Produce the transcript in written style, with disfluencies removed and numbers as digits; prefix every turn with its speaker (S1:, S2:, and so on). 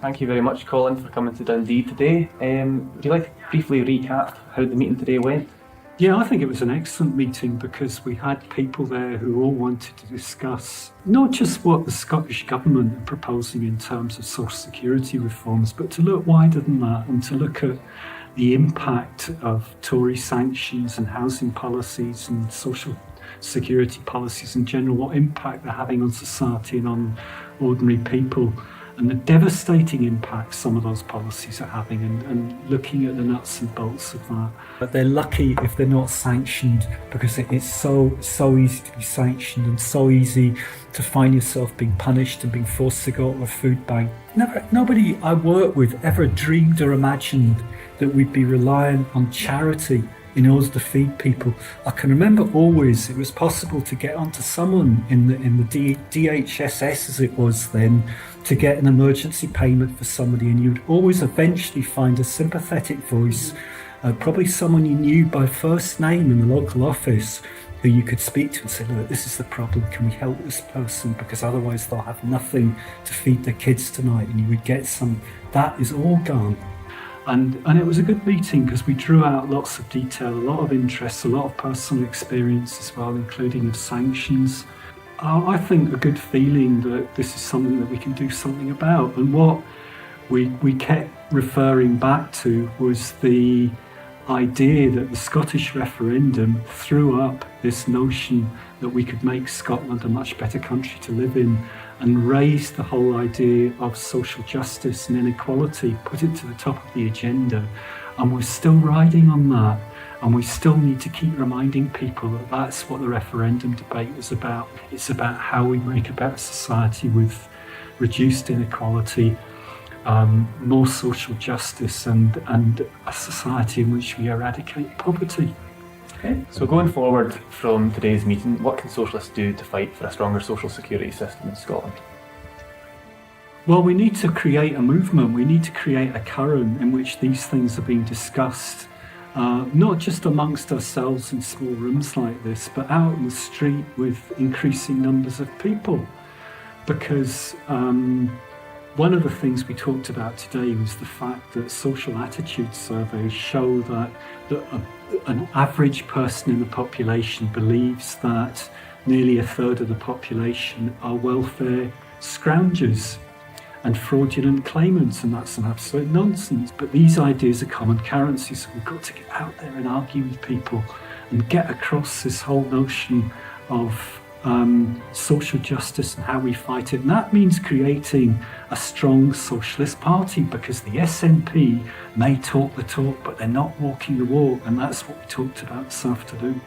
S1: Thank you very much, Colin, for coming to Dundee today. Would you like to briefly recap how the meeting today went?
S2: Yeah, I think it was an excellent meeting because we had people there who all wanted to discuss not just what the Scottish Government are proposing in terms of social security reforms, but to look wider than that and to look at the impact of Tory sanctions and housing policies and social security policies in general, what impact they're having on society and on ordinary people, and the devastating impact some of those policies are having, and looking at the nuts and bolts of that. But they're lucky if they're not sanctioned, because it is so easy to be sanctioned and so easy to find yourself being punished and being forced to go to a food bank. Nobody I work with ever dreamed or imagined that we'd be reliant on charity in order to feed people. I can remember always it was possible to get onto someone in the DHSS, as it was then, to get an emergency payment for somebody, and you'd always eventually find a sympathetic voice, probably someone you knew by first name in the local office, who you could speak to and say, look, this is the problem, can we help this person, because otherwise they'll have nothing to feed their kids tonight, and you would get some. That is all gone. And it was a good meeting because we drew out lots of detail, a lot of interest, a lot of personal experience as well, including of sanctions. I think a good feeling that this is something that we can do something about. And what we kept referring back to was the idea that the Scottish referendum threw up this notion that we could make Scotland a much better country to live in, and raised the whole idea of social justice and inequality, put it to the top of the agenda. And we're still riding on that. And we still need to keep reminding people that that's what the referendum debate was about. It's about how we make a better society with reduced inequality, more social justice, and a society in which we eradicate poverty.
S1: Okay. So going forward from today's meeting, what can Socialists do to fight for a stronger social security system in Scotland?
S2: Well, we need to create a movement. We need to create a current in which these things are being discussed, not just amongst ourselves in small rooms like this, but out in the street with increasing numbers of people. Because one of the things we talked about today was the fact that social attitude surveys show that an average person in the population believes that nearly a third of the population are welfare scroungers and fraudulent claimants, and that's an absolute nonsense. But these ideas are common currency, so we've got to get out there and argue with people and get across this whole notion of social justice and how we fight it. And that means creating a strong socialist party, because the SNP may talk the talk, but they're not walking the walk, and that's what we talked about this afternoon.